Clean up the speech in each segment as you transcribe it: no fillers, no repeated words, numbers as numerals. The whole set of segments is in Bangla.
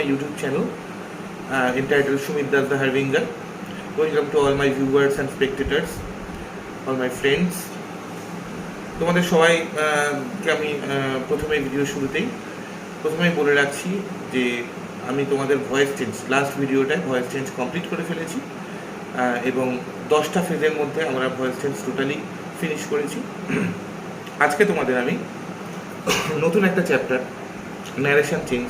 my YouTube channel entitled Sumit Das the Harbinger. Welcome to all my viewers and spectators, all my friends. তোমাদের সবাইকে আমি প্রথমে ভিডিও শুরুতেই বলে রাখছি যে আমি তোমাদের ভয়েস চেঞ্জ লাস্ট ভিডিওটায় ভয়েস চেঞ্জ কমপ্লিট করে ফেলেছি এবং 10টা ফেজের মধ্যে আমরা ভয়েস চেঞ্জ টোটালি ফিনিশ করেছি। আজকে তোমাদের আমি নতুন একটা চ্যাপ্টার ন্যারেশন চেঞ্জ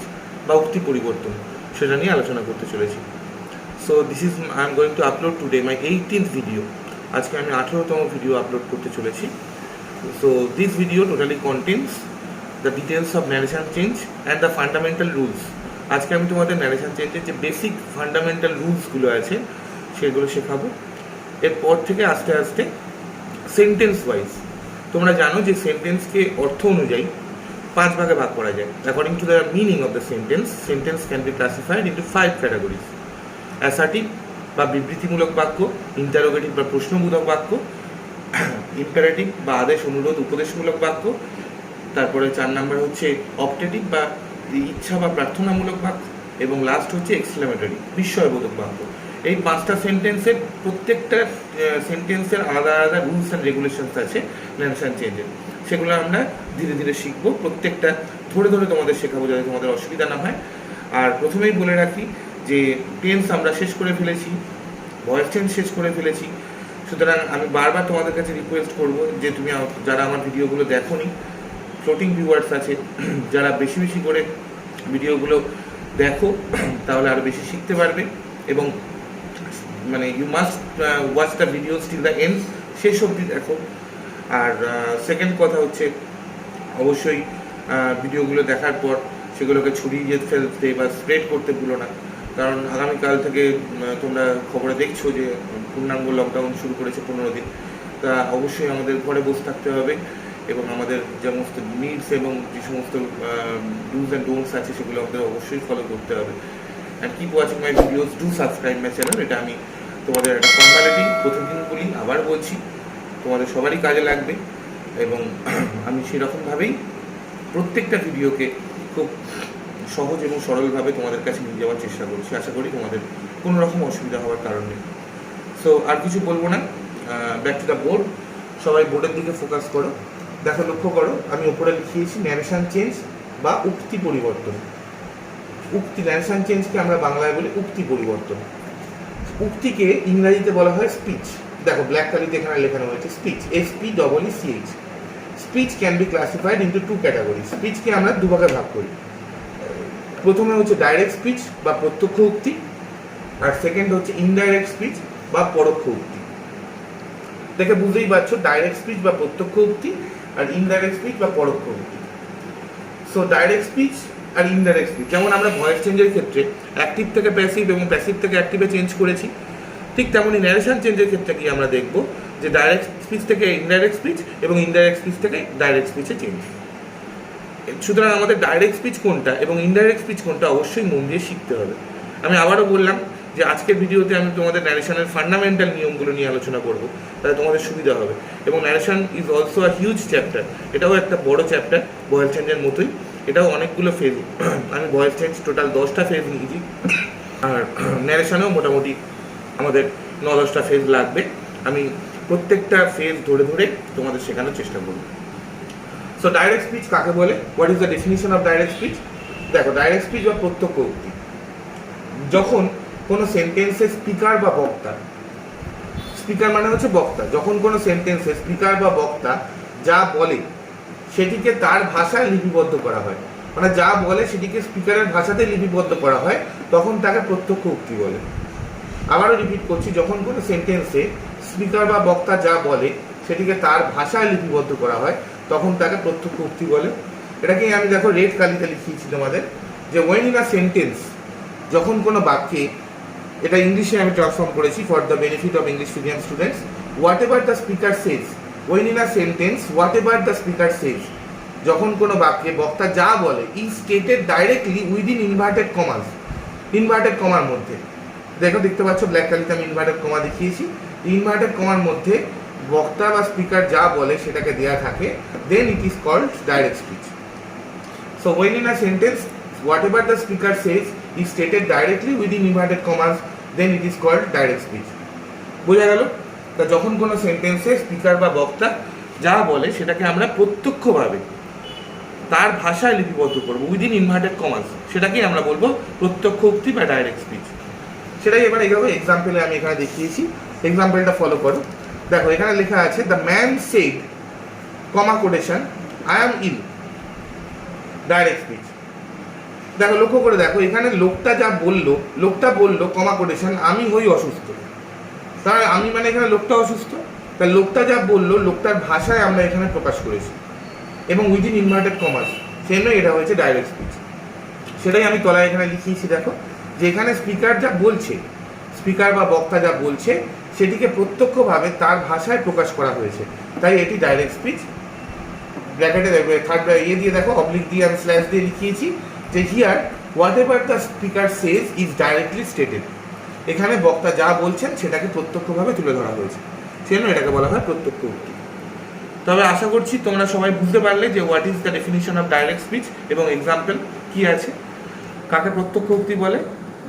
বা উক্তি পরিবর্তন সেটা নিয়ে আলোচনা করতে চলেছি। So this is I am going to upload today my 18th video. আজকে আমি 18তম ভিডিও আপলোড করতে চলেছি। So this video totally contents the details of narration change and the fundamental rules. আজকে আমি তোমাদের ন্যারেশন চেঞ্জের যে বেসিক ফান্ডামেন্টাল রুলসগুলো আছে সেগুলো শেখাবো। এরপর থেকে আস্তে আস্তে সেন্টেন্স ওয়াইজ তোমরা জানো যে সেন্টেন্সকে অর্থ অনুযায়ী 5 ভাগে ভাগ করা যায়। According to the meaning of the sentence can be classified into 5 categories: assertive বা বিবৃতিমূলক বাক্য, ইন্টারোগেটিভ বা প্রশ্নবোধক বাক্য, ইম্পারেটিভ বা আদেশ অনুরোধ উপদেশমূলক বাক্য, তারপরে 4 নাম্বার হচ্ছে অপটেটিভ বা ইচ্ছা বা প্রার্থনামূলক বাক্য, এবং লাস্ট হচ্ছে এক্সক্লেমেটরি বিস্ময়বোধক বাক্য। এই 5টা সেন্টেন্সের প্রত্যেকটা সেন্টেন্সের আলাদা আলাদা রুলস অ্যান্ড রেগুলেশনস আছে ন্যারেশন চেঞ্জের। সেগুলো আমরা ধীরে ধীরে শিখবো, প্রত্যেকটা ধরে ধরে তোমাদের শেখাবো যাতে তোমাদের অসুবিধা না হয়। আর প্রথমেই বলে রাখি যে টেন্স আমরা শেষ করে ফেলেছি, ভয়েস চেঞ্জ শেষ করে ফেলেছি। সুতরাং আমি বারবার তোমাদের কাছে রিকোয়েস্ট করব যে তুমি যারা আমার ভিডিওগুলো দেখোনি, ফ্লোটিং ভিউয়ার্স আছে, যারা বেশি বেশি করে ভিডিওগুলো দেখো তাহলে আরও বেশি শিখতে পারবে। এবং মানে you must watch the videos till the end, শেষ অবধি দেখো। আর সেকেন্ড কথা হচ্ছে অবশ্যই ভিডিওগুলো দেখার পর সেগুলোকে ছড়িয়ে ফেলতে বা স্প্রেড করতে ভুলো না, কারণ আগামীকাল থেকে তোমরা খবরে দেখছো যে পূর্ণাঙ্গ লকডাউন শুরু করেছে 15 দিন। তা অবশ্যই আমাদের ঘরে বসে থাকতে হবে এবং আমাদের যে সমস্ত নিডস এবং যে সমস্ত ডুজ অ্যান্ড ডোন্টস আছে সেগুলো আমাদের অবশ্যই ফলো করতে হবে। And keep watching my videos, do subscribe my channel. এটা আমি তোমাদের একটা ফর্মালিটি প্রতিদিন বলি, আবার বলছি, তোমাদের সবারই কাজে লাগবে এবং আমি সেরকমভাবেই প্রত্যেকটা ভিডিওকে খুব সহজ এবং সরলভাবে তোমাদের কাছে নিয়ে যাওয়ার চেষ্টা করছি। আশা করি তোমাদের কোনো রকম অসুবিধা হওয়ার কারণ নেই। সো আর কিছু বলবো না, ব্যাক টু দ্য বোর্ড। সবাই বোর্ডের দিকে ফোকাস করো। দেখো, লক্ষ্য করো, আমি ওপরে লিখিয়েছি ন্যারেশন চেঞ্জ বা উক্তি পরিবর্তন। ন্যারেশন চেঞ্জকে আমরা বাংলায় বলি উক্তি পরিবর্তন। উক্তিকে ইংরাজিতে বলা হয় স্পিচ। দেখো, ব্ল্যাক কালিতে এখানে লেখানো হয়েছে speech, SPEECH। Speech can be classified into 2 category. স্পিচকে আমরা 2 ভাগে ভাগ করি। প্রথমে হচ্ছে ডাইরেক্ট স্পিচ বা প্রত্যক্ষ উক্তি, আর সেকেন্ড হচ্ছে ইনডাইরেক্ট স্পিচ বা পরোক্ষ উক্তি। দেখে বুঝতেই পারছো, ডাইরেক্ট স্পিচ বা প্রত্যক্ষ উক্তি আর ইনডাইরেক্ট স্পিচ বা পরোক্ষ উক্তি। সো ডাইরেক্ট স্পিচ আর ইনডাইরেক্ট স্পিচ, যেমন আমরা ভয়েস চেঞ্জের ক্ষেত্রে অ্যাক্টিভ থেকে প্যাসিভ এবং প্যাসিভ থেকে অ্যাক্টিভে চেঞ্জ করেছি, ঠিক তেমনই ন্যারেশন চেঞ্জের ক্ষেত্রে কি আমরা দেখব যে ডাইরেক্ট স্পিচ থেকে ইনডাইরেক্ট স্পিচ এবং ইনডাইরেক্ট স্পিচ থেকে ডাইরেক্ট স্পিচে চেঞ্জ। সুতরাং আমাদের ডাইরেক্ট স্পিচ কোনটা এবং ইনডাইরেক্ট স্পিচ কোনটা অবশ্যই মন দিয়ে শিখতে হবে। আমি আবারও বললাম যে আজকের ভিডিওতে আমি তোমাদের ন্যারেশনের ফান্ডামেন্টাল নিয়মগুলো নিয়ে আলোচনা করব, তাহলে তোমাদের সুবিধা হবে। এবং narration is also a huge chapter, এটাও একটা বড় চ্যাপ্টার ভয়েস চেঞ্জের মতোই। এটাও অনেকগুলো ফেজ, আমি ভয়েস চেঞ্জ টোটাল 10টা ফেজ নিয়েছি, আর ন্যারেশনেও মোটামুটি আমাদের 9-10টা ফেজ লাগবে। আমি প্রত্যেকটা ফেজ ধরে ধরে তোমাদের শেখানোর চেষ্টা করব। সো ডাইরেক্ট স্পিচ কাকে বলে? What is the definition of direct speech? দেখো, ডাইরেক্ট স্পিচ বা প্রত্যক্ষ উক্তি, যখন কোনো সেন্টেন্সে স্পিকার বা বক্তা, স্পিকার মানে হচ্ছে বক্তা, যখন কোনো সেন্টেন্সে স্পিকার বা বক্তা যা বলে সেটিকে তার ভাষায় লিপিবদ্ধ করা হয়, মানে যা বলে সেটিকে স্পিকারের ভাষাতে লিপিবদ্ধ করা হয়, তখন তাকে প্রত্যক্ষ উক্তি বলে। আবারও রিপিট করছি, যখন কোনো সেন্টেন্সে স্পিকার বা বক্তা যা বলে সেটিকে তার ভাষায় লিপিবদ্ধ করা হয়, তখন তাকে প্রত্যক্ষ উক্তি বলে। এটাকে আমি দেখো রেড কালিতে লিখিয়েছি তোমাদের, যে ওয়েন ইন আ সেন্টেন্স, যখন কোনো বাক্যে, এটা ইংলিশে আমি ট্রান্সফর্ম করেছি for the benefit of English medium students, whatever the speaker says, when in a sentence whatever the speaker says, যখন কোনো বাক্যে বক্তা যা বলে is stated directly within inverted commas, inverted কমার মধ্যে। দেখো, দেখতে পাচ্ছ ব্ল্যাক কালিতে আমি ইনভার্টেড কমা দেখিয়েছি। ইনভার্টেড কমার মধ্যে বক্তা বা স্পিকার যা বলে সেটাকে দেয়া থাকে, then it is called direct speech. So when in a sentence whatever the speaker says is stated directly within inverted commas, then it is called direct speech. বোঝা গেল? তা যখন কোনো সেন্টেন্সে স্পিকার বা বক্তা যা বলে সেটাকে আমরা প্রত্যক্ষভাবে তার ভাষায় লিপিবদ্ধ করবো উইদিন ইনভার্টেড কমাস, সেটাকেই আমরা বলবো প্রত্যক্ষ উক্তি বা ডাইরেক্ট স্পিচ। সেটাই এবার এইভাবে এক্সাম্পলে আমি এখানে দেখিয়েছি, এক্সাম্পলটা ফলো করো। দেখো এখানে লেখা আছে the man said comma quotation I am ill, direct speech. দেখো লক্ষ্য করে দেখো এখানে লোকটা যা বললো, লোকটা বললো কমা কোটেশন আমি হই অসুস্থ, তার আমি মানে এখানে লোকটা অসুস্থ, তা লোকটা যা বললো লোকটার ভাষায় আমরা এখানে প্রকাশ করেছি এবং উইদিন ইনভার্টেড কমাস, সেই নয় এটা হয়েছে ডাইরেক্ট স্পিচ। সেটাই আমি তলায় এখানে লিখিয়েছি। দেখো যে এখানে স্পিকার যা বলছে, স্পিকার বা বক্তা যা বলছে সেটিকে প্রত্যক্ষভাবে তার ভাষায় প্রকাশ করা হয়েছে, তাই এটি ডাইরেক্ট স্পিচ। ব্র্যাকেটে থার্ড দিয়ে দেখো অবলিক দিয়ে আমি স্ল্যাশ দিয়ে লিখিয়েছি যে here what ever the speaker says is directly stated, এখানে বক্তা যা বলছেন সেটাকে প্রত্যক্ষভাবে তুলে ধরা হয়েছে, সেজন্য এটাকে বলা হয় প্রত্যক্ষ উক্তি। তবে আশা করছি তোমরা সবাই বুঝতে পারলে যে what is the definition of direct speech এবং এক্সাম্পল কি আছে, কাকে প্রত্যক্ষ উক্তি বলে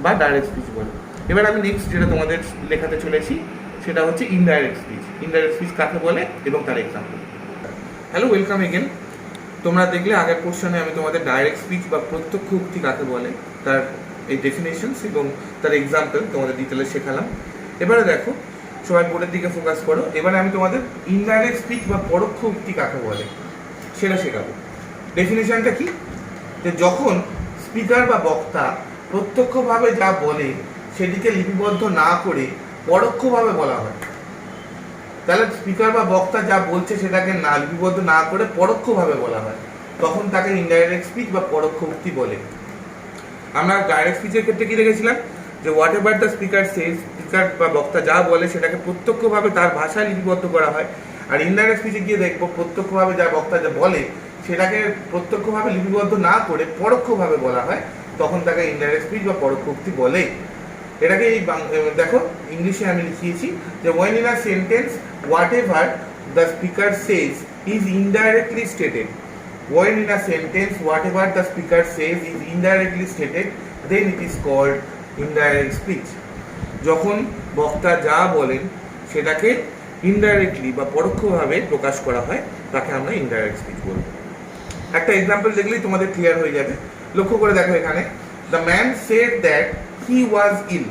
বা ডাইরেক্ট স্পিচ বলে। এবার আমি নেক্সট যেটা তোমাদের লেখাতে চলেছি সেটা হচ্ছে ইনডাইরেক্ট স্পিচ। ইনডাইরেক্ট স্পিচ কাকে বলে এবং তার এক্সাম্পল। Hello, welcome again. তোমরা দেখলে আগের কোশ্চেনে আমি তোমাদের ডাইরেক্ট স্পিচ বা প্রত্যক্ষ উক্তি কাকে বলে তার এই ডেফিনেশনস এবং তার এক্সাম্পল তোমাদের ডিটেলে শেখালাম। এবারে দেখো সবাই বোর্ডের দিকে ফোকাস করো। এবারে আমি তোমাদের ইনডাইরেক্ট স্পিচ বা পরোক্ষ উক্তি কাকে বলে সেটা শেখাবো। ডেফিনেশনটা কি, যে যখন স্পিকার বা বক্তা প্রত্যক্ষভাবে যা বলে সেটিকে লিপিবদ্ধ না করে পরোক্ষভাবে বলা হয়, তাহলে স্পিকার বা বক্তা যা বলছে সেটাকে না লিপিবদ্ধ না করে পরোক্ষভাবে বলা হয়, তখন তাকে ইনডাইরেক্ট স্পিচ বা পরোক্ষ উক্তি বলে। আমরা ডাইরেক্ট স্পিচের ক্ষেত্রে কি দেখেছিলাম যে what ever the speaker Sage, speaker বা বক্তা যা বলে সেটাকে প্রত্যক্ষভাবে তার ভাষায় লিপিবদ্ধ করা হয়। আর ইনডাইরেক্ট স্পিচে গিয়ে দেখবো প্রত্যক্ষভাবে যা বক্তা যা বলে সেটাকে প্রত্যক্ষভাবে লিপিবদ্ধ না করে পরোক্ষভাবে বলা হয়, তখন তাকে ইনডাইরেক্ট স্পিচ বা পরোক্ষ উক্তি বলে। এটাকে এই দেখো ইংলিশে আমি লিখিয়েছি যে when in a sentence whatever the speaker says is indirectly stated, when in a sentence whatever the speaker says is indirectly stated, then it is called indirect speech. যখন বক্তা যা বলেন সেটাকে ইনডাইরেক্টলি বা পরোক্ষভাবে প্রকাশ করা হয় তাকে আমরা ইনডাইরেক্ট স্পিচ বলবো। একটা এক্সাম্পল দেখলেই তোমাদের ক্লিয়ার হয়ে যাবে। লক্ষ্য করে দেখো এখানে the man said that he was ill.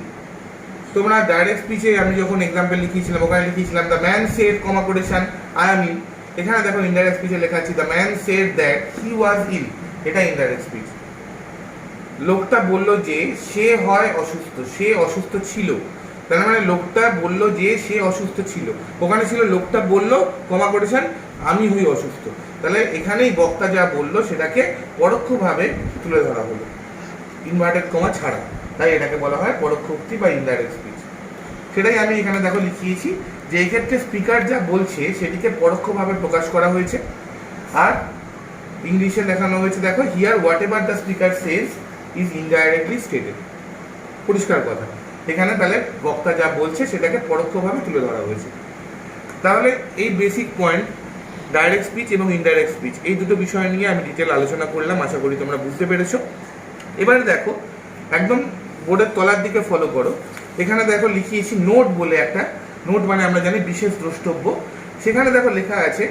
তোমরা ডাইরেক্ট স্পিচে আমি যখন এক্সাম্পল লিখিয়েছিলাম ওখানে লিখিয়েছিলাম the man said comma quotation I am ill. এখানে দেখো ইনডাইরেক্ট স্পিচে লেখা আছে the man said that he was ill, এটা ইনডাইরেক্ট স্পিচ। লোকটা বললো যে সে হয় অসুস্থ, সে অসুস্থ ছিল, তার মানে লোকটা বললো যে সে অসুস্থ ছিল, ওখানে ছিল লোকটা বললো কমা কোটেশন আমি হই অসুস্থ, তাহলে এখানেই বক্তা যা বললো সেটাকে পরোক্ষভাবে তুলে ধরা হলো ইনভার্টেড কমা ছাড়া, তাই এটাকে বলা হয় পরোক্ষ উক্তি বা ইনডাইরেক্ট স্পিচ। সেটাই আমি এখানে দেখো লিখিয়েছি যে এই ক্ষেত্রে স্পিকার যা বলছে সেটিকে পরোক্ষভাবে প্রকাশ করা হয়েছে। আর ইংলিশে দেখানো হয়েছে দেখো here what ever the speaker says is indirectly stated. পরিষ্কার কথা, এখানে তাহলে বক্তা যা বলছে সেটাকে পরোক্ষভাবে তুলে ধরা হয়েছে। তাহলে এই বেসিক পয়েন্ট ডাইরেক্ট স্পিচ এবং ইনডাইরেক্ট স্পিচ এই দুটো বিষয় নিয়ে আমি ডিটেল আলোচনা করলাম, আশা করি তোমরা বুঝতে পেরেছো। এবারে দেখো একদম বোর্ডের তলার দিকে ফলো করো, এখানে দেখো লিখিয়েছি নোট বলে একটা, নোট মানে আমরা জানি বিশেষ দ্রষ্টব্য। সেখানে দেখো লেখা আছে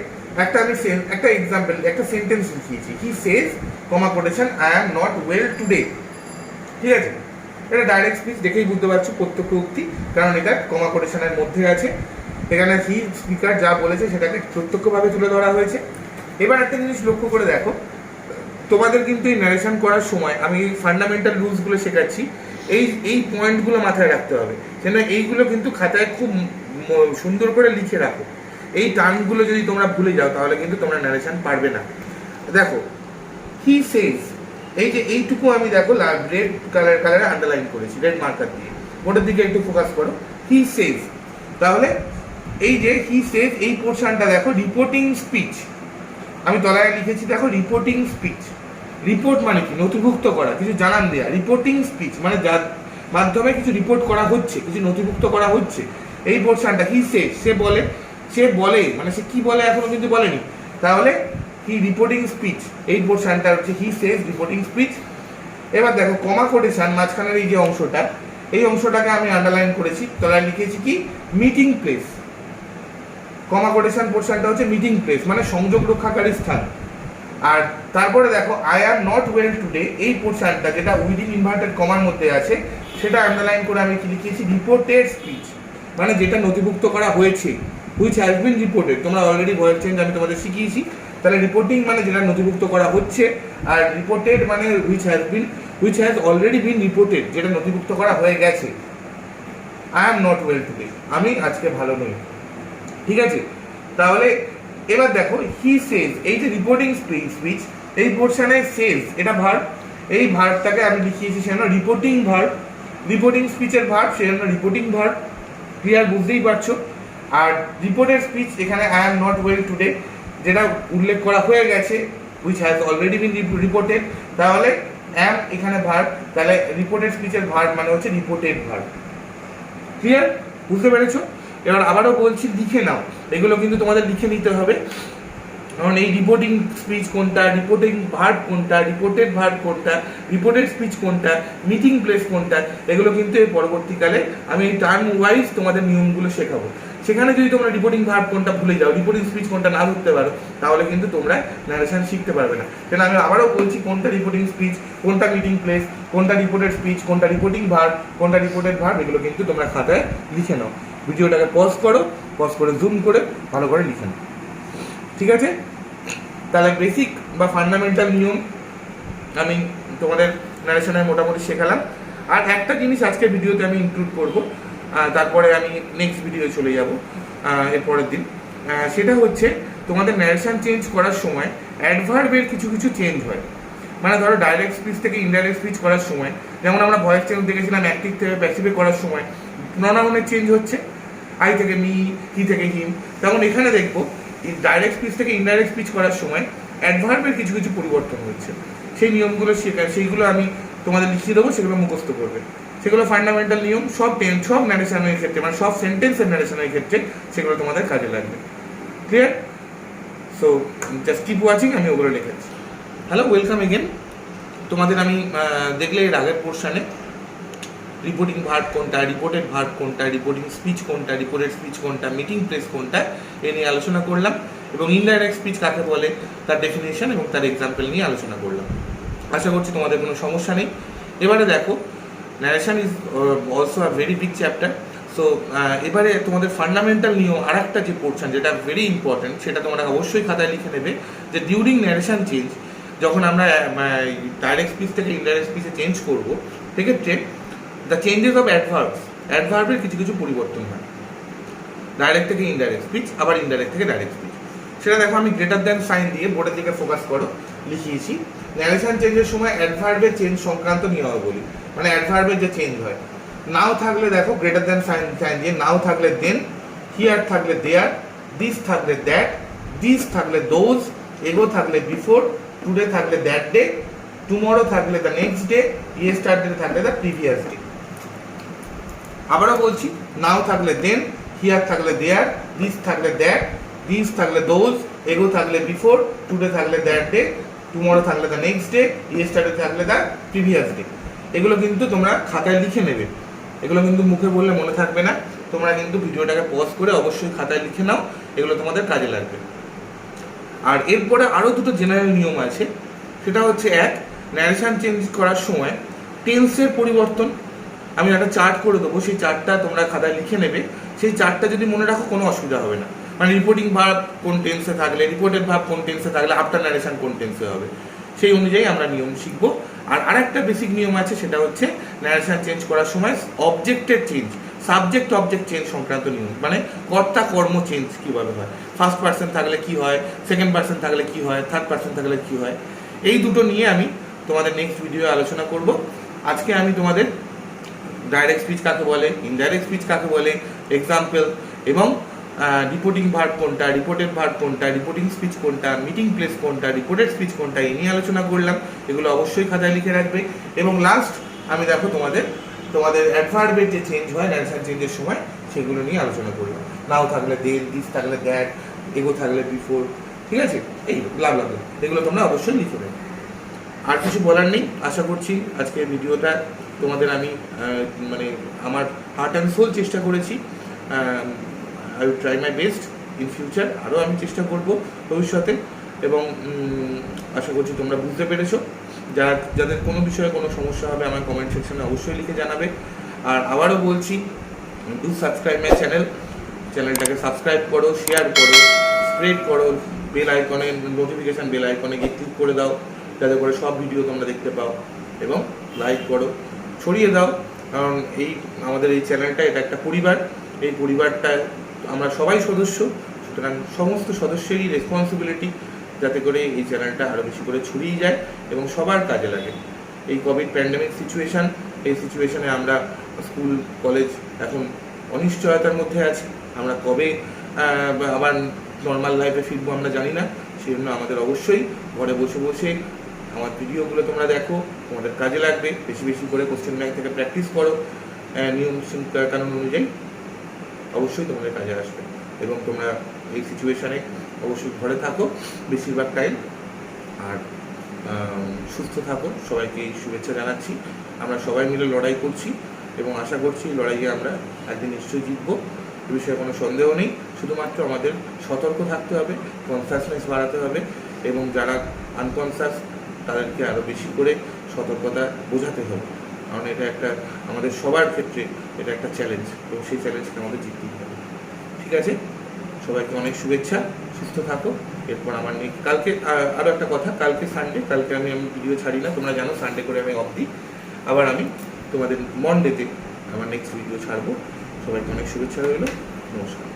একটা এক্সাম্পল, একটা সেন্টেন্স লিখিয়েছি he says comma quotation I am not well today. ঠিক আছে, এটা ডাইরেক্ট স্পিচ দেখেই বুঝতে পারছো প্রত্যক্ষ উক্তি, কারণ এটা কমা কোটেশনের মধ্যে আছে। এখানে হি স্পিকার যা বলেছে সেটাকে প্রত্যক্ষভাবে তুলে ধরা হয়েছে। এবার একটা জিনিস লক্ষ্য করে দেখো, তোমাদের কিন্তু এই ন্যারেশন করার সময় আমি ফান্ডামেন্টাল রুলসগুলো শেখাচ্ছি, এই পয়েন্টগুলো মাথায় রাখতে হবে, কেন এইগুলো কিন্তু খাতায় খুব সুন্দর করে লিখে রাখো। এই টার্মগুলো যদি তোমরা ভুলে যাও তাহলে কিন্তু তোমরা ন্যারেশন পারবে না। দেখো হি সেজ, এই যে এইটুকু আমি দেখো রেড কালারে আন্ডারলাইন করেছি রেড মার্কার দিয়ে, ওটার দিকে একটু ফোকাস করো। হি সেজ, তাহলে এই যে হি সেজ এই পোর্শনটা দেখো রিপোর্টিং স্পিচ, আমি তলায় লিখেছি দেখো রিপোর্টিং স্পিচ। রিপোর্ট মানে কি? নথিভুক্ত করা, কিছু জানান দেয়া। রিপোর্টিং স্পিচ মানে যার মাধ্যমে কিছু রিপোর্ট করা হচ্ছে, কিছু নথিভুক্ত করা হচ্ছে। এই পোর্শনটা হি সেজ, সে বলে মানে সে কি বলে এখনো কিন্তু বলেনি, তাহলে কি রিপোর্টিং স্পিচ এই পোর্শনটা হচ্ছে হি সেজ রিপোর্টিং স্পিচ। এবার দেখো কমা কোটেশন মাঝখানের এই যে অংশটা, এই অংশটাকে আমি আন্ডারলাইন করেছি, তলায় লিখেছি কি মিটিং প্লেস। কমা কোটেশন পোর্শনটা হচ্ছে মিটিং প্লেস মানে সংযোগ রক্ষাকারী স্থান। আর তারপরে দেখো I are not well today, এই পোর্শনটা যেটা উইদিন ইনভার্টেড কমার মধ্যে আছে সেটা আন্ডারলাইন করে আমি কি লিখেছি রিপোর্টেড স্পিচ, মানে যেটা নথিভুক্ত করা হয়েছে, হুইচ হ্যাজ বিন রিপোর্টেড। তোমরা অলরেডি ভয়েস চেঞ্জ আমি তোমাদের শিখিয়েছি। তাহলে রিপোর্টিং মানে যেটা নথিভুক্ত করা হচ্ছে, আর রিপোর্টেড মানে which has already been reported, যেটা নথিভুক্ত করা হয়ে গেছে। I am not well today, আমি আজকে ভালো নই। ঠিক আছে, তাহলে এবার দেখো হি সেজ, এই যে রিপোর্টিং স্পিচ এই পোর্শনে সেজ এটা ভার্ব, এই ভার্বটাকে আমি লিখিয়েছি সেজন্য রিপোর্টিং ভার্ব, রিপোর্টিং স্পিচের ভার্ব সেজন্য রিপোর্টিং ভার্ব। ক্লিয়ার, বুঝতেই পারছো। আর রিপোর্টেড স্পিচ এখানে I am not well today যেটা উল্লেখ করা হয়ে গেছে, which has already been reported, তাহলে অ্যাম এখানে ভার্ব, তাহলে রিপোর্টেড স্পিচের ভার্ব মানে হচ্ছে রিপোর্টেড ভার্ব। ক্লিয়ার, বুঝতে পেরেছো? এবার আবারও বলছি লিখে নাও, এগুলো কিন্তু তোমাদের লিখে নিতে হবে, কারণ এই রিপোর্টিং স্পিচ কোনটা, রিপোর্টিং ভার্ব কোনটা, রিপোর্টেড ভার্ব কোনটা, রিপোর্টেড স্পিচ কোনটা, মিটিং প্লেস কোনটা, এগুলো কিন্তু এর পরবর্তীকালে আমি এই টার্ম ওয়াইজ তোমাদের নিয়মগুলো শেখাবো। সেখানে যদি তোমরা রিপোর্টিং ভার্ব কোনটা ভুলে যাও, রিপোর্টিং স্পিচ কোনটা না ধরতে পারো, তাহলে কিন্তু তোমরা ন্যারেশন শিখতে পারবে না। কেন আমি আবারও বলছি কোনটা রিপোর্টিং স্পিচ, কোনটা মিটিং প্লেস, কোনটা রিপোর্টেড স্পিচ, কোনটা রিপোর্টিং ভার্ব, কোনটা রিপোর্টেড ভার্ব, এগুলো কিন্তু তোমরা খাতায় লিখে নাও। ভিডিওটাকে পজ করে জুম করে ভালো করে লিখে নাও। ঠিক আছে, তাহলে বেসিক বা ফান্ডামেন্টাল নিয়ম আমি তোমাদের ন্যারেশনে মোটামুটি শেখালাম। আর একটা জিনিস আজকের ভিডিওতে আমি ইনক্লুড করব, তারপরে আমি নেক্সট ভিডিও চলে যাব এর পরের দিন। সেটা হচ্ছে তোমাদের ন্যারেশন চেঞ্জ করার সময় অ্যাডভার্বের কিছু কিছু চেঞ্জ হয়। মানে ধরো ডাইরেক্ট স্পিচ থেকে ইনডাইরেক্ট স্পিচ করার সময়, যেমন আমরা ভয়েস চেঞ্জ দেখেছিলাম অ্যাক্টিভ থেকে প্যাসিভে করার সময় প্রোনাউনের চেঞ্জ হচ্ছে, আই থেকে মি, হি থেকে হিম। তেমন এখানে দেখবো ডাইরেক্ট স্পিচ থেকে ইনডাইরেক্ট স্পিচ করার সময় অ্যাডভার্বের কিছু কিছু পরিবর্তন হচ্ছে। সেই নিয়মগুলো সেইগুলো আমি তোমাদের লিখিয়ে দেবো, সেগুলো মুখস্থ করবে। সেগুলো ফান্ডামেন্টাল নিয়ম, সব ন্যারেশনের ক্ষেত্রে, মানে সব সেন্টেন্সের ন্যারেশনের ক্ষেত্রে সেগুলো তোমাদের কাজে লাগবে। Clear? So just keep watching, আমি ওগুলো লিখেছি। Hello, welcome again. তোমাদের আমি দেখলে এর আগের পোর্শনে রিপোর্টিং ভার্ব কোনটা, রিপোর্টেড ভার্ব কোনটা, রিপোর্টিং স্পিচ কোনটা, রিপোর্টেড স্পিচ কোনটা, মিটিং প্লেস কোনটা, এ নিয়ে আলোচনা করলাম, এবং ইনডাইরেক্ট স্পিচ কাকে বলে তার ডেফিনেশন এবং তার এক্সাম্পল নিয়ে আলোচনা করলাম। আশা করছি তোমাদের কোনো সমস্যা নেই। এবারে দেখো, narration is also a very big chapter. So এবারে তোমাদের ফান্ডামেন্টাল নিয়ম আর একটা যে পোর্শন যেটা ভেরি ইম্পর্টেন্ট, সেটা তোমরা অবশ্যই খাতায় লিখে নেবে, যে ডিউরিং ন্যারেশন চেঞ্জ, যখন আমরা ডাইরেক্ট স্পিচ থেকে ইনডাইরেক্ট স্পিচে চেঞ্জ করবো, সেক্ষেত্রে দ্য চেঞ্জেস অফ অ্যাডভার্বের কিছু কিছু পরিবর্তন হয়। ডাইরেক্ট থেকে ইনডাইরেক্ট স্পিচ, আবার ইনডাইরেক্ট থেকে ডাইরেক্ট স্পিচ। সেটা দেখো আমি গ্রেটার দ্যান সাইন দিয়ে বোর্ডের দিকে ফোকাস করো লিখিয়েছি। ন্যারেশন চেঞ্জের সময় অ্যাডভার্বের চেঞ্জ সংক্রান্ত নিয়মাবলী, মানে অ্যাডভার্বের যে চেঞ্জ হয়। নাও থাকলে দেখো গ্রেটার দ্যান সাইন দিয়ে, নাও থাকলে দেন, হিয়ার থাকলে দেয়ার, দিস থাকলে দ্যাট, দিস থাকলে দোজ, এগো থাকলে বিফোর, টুডে থাকলে দ্যাট ডে, টুমরো থাকলে দ্য নেক্সট ডে, ইয়েস্টারডে থাকলে দ্য প্রিভিয়াস ডে। আবারও বলছি, নাও থাকলে দেন, হিয়ার থাকলে দেয়ার, দিস থাকলে দ্যাট, দিস থাকলে দোজ, এগো থাকলে বিফোর, টুডে থাকলে দ্যাট ডে, টুমরো থাকলে দ্য নেক্সট ডে, ইয়েস্টারডে থাকলে দ্য প্রিভিয়াস ডে। এগুলো কিন্তু তোমরা খাতায় লিখে নেবে, এগুলো কিন্তু মুখে বললে মনে থাকবে না। তোমরা কিন্তু ভিডিওটাকে পজ করে অবশ্যই খাতায় লিখে নাও, এগুলো তোমাদের কাজে লাগবে। আর এরপরে আরও দুটো জেনারেল নিয়ম আছে। সেটা হচ্ছে এক, ন্যারেশন চেঞ্জ করার সময় টেন্সের পরিবর্তন। আমি একটা চার্ট করে দেবো, সেই চার্টটা তোমরা খাতায় লিখে নেবে। সেই চার্টটা যদি মনে রাখো কোনো অসুবিধা হবে না। মানে রিপোর্টিং ভার্ব কোন টেন্সে থাকলে, রিপোর্টেড ভার্ব কোন টেন্সে থাকলে, আফটার ন্যারেশন কোন টেন্সে হবে, সেই অনুযায়ী আমরা নিয়ম শিখবো। আর আরেকটা বেসিক নিয়ম আছে, সেটা হচ্ছে ন্যারেশন চেঞ্জ করার সময় অবজেক্টের চেঞ্জ, সাবজেক্ট অবজেক্ট চেঞ্জ সংক্রান্ত নিয়ম। মানে কর্তা কর্ম চেঞ্জ কীভাবে হয়, ফার্স্ট পার্সন থাকলে কি হয়, সেকেন্ড পার্সন থাকলে কি হয়, থার্ড পার্সন থাকলে কি হয়, এই দুটো নিয়ে আমি তোমাদের নেক্সট ভিডিও আলোচনা করব। আজকে আমি তোমাদের ডাইরেক্ট স্পিচ কাকে বলে, ইনডাইরেক্ট স্পিচ কাকে বলে, এক্সাম্পল, এবং রিপোর্টিং ভার্ব কোনটা, রিপোর্টেড ভার্ব কোনটা, রিপোর্টিং স্পিচ কোনটা, মিটিং প্লেস কোনটা, রিপোর্টেড স্পিচ কোনটা, এই নিয়ে আলোচনা করলাম। এগুলো অবশ্যই খাতায় লিখে রাখবে। এবং লাস্ট আমি দেখো তোমাদের অ্যাডভার্বের যে চেঞ্জ হয় ন্যারেশন চেঞ্জের সময়, সেগুলো নিয়ে আলোচনা করলাম। নাও থাকলে দেন, দিস থাকলে দ্যাট, এগো থাকলে বিফোর, ঠিক আছে, এই ব্লা ব্লা ব্লা, এগুলো তোমরা অবশ্যই লিখে দেবে। আর কিছু বলার নেই। আশা করছি আজকের ভিডিওটা তোমাদের আমি মানে আমার হার্ট অ্যান্ড সোল চেষ্টা করেছি। I will try my best in future, আরও আমি চেষ্টা করব ভবিষ্যতে, এবং আশা করছি তোমরা বুঝতে পেরেছো। যাদের কোনো বিষয়ে কোনো সমস্যা হবে আমার কমেন্ট সেকশনে অবশ্যই লিখে জানাবে। আর আবারও বলছি, ডু সাবস্ক্রাইব মাই চ্যানেলটাকে সাবস্ক্রাইব করো, শেয়ার করো, স্প্রেড করো, বেল আইকনে নোটিফিকেশান বেল আইকনে গিয়ে ক্লিক করে দাও যাতে করে সব ভিডিও তোমরা দেখতে পাও, এবং লাইক করো, ছড়িয়ে দাও। কারণ আমাদের এই চ্যানেলটা এটা একটা পরিবার, এই পরিবারটায় আমরা সবাই সদস্য, সুতরাং সমস্ত সদস্যেরই রেসপন্সিবিলিটি যাতে করে এই চ্যানেলটা আরও বেশি করে ছড়িয়ে যায় এবং সবার কাজে লাগে। এই কোভিড প্যান্ডেমিক সিচুয়েশান, এই সিচুয়েশানে আমরা স্কুল কলেজ এখন অনিশ্চয়তার মধ্যে আছি। আমরা কবে আবার নর্মাল লাইফে ফিরবো আমরা জানি না। সেই জন্য আমাদের অবশ্যই ঘরে বসে বসে আমার ভিডিওগুলো তোমরা দেখো, তোমাদের কাজে লাগবে। বেশি বেশি করে কোশ্চেন ব্যাংক থেকে প্র্যাকটিস করো, নিয়ম কানুন অনুযায়ী অবশ্যই তোমাদের কাজে আসবে। এবং তোমরা এই সিচুয়েশানে অবশ্যই ঘরে থাকো বেশিরভাগ টাইম, আর সুস্থ থাকো। সবাইকে এই শুভেচ্ছা জানাচ্ছি। আমরা সবাই মিলে লড়াই করছি এবং আশা করছি লড়াইয়ে আমরা একদিন নিশ্চয়ই জিতবো, এ বিষয়ে কোনো সন্দেহ নেই। শুধুমাত্র আমাদের সতর্ক থাকতে হবে, কনসাসনেস বাড়াতে হবে, এবং যারা আনকনসাস তাদেরকে আরও বেশি করে সতর্কতা বোঝাতে হবে। কারণ এটা একটা আমাদের সবার ক্ষেত্রে এটা একটা চ্যালেঞ্জ, এবং সেই চ্যালেঞ্জকে আমাদের জিততেই হবে। ঠিক আছে, সবাইকে অনেক শুভেচ্ছা, সুস্থ থাকো। এরপর আমার কালকে আরও একটা কথা, কালকে সানডে, কালকে আমি ভিডিও ছাড়ি না, তোমরা জানো সানডে করে আমি অফ দিই। আবার আমি তোমাদের মনডেতে আমার নেক্সট ভিডিও ছাড়বো। সবাইকে অনেক শুভেচ্ছা রইল, নমস্কার।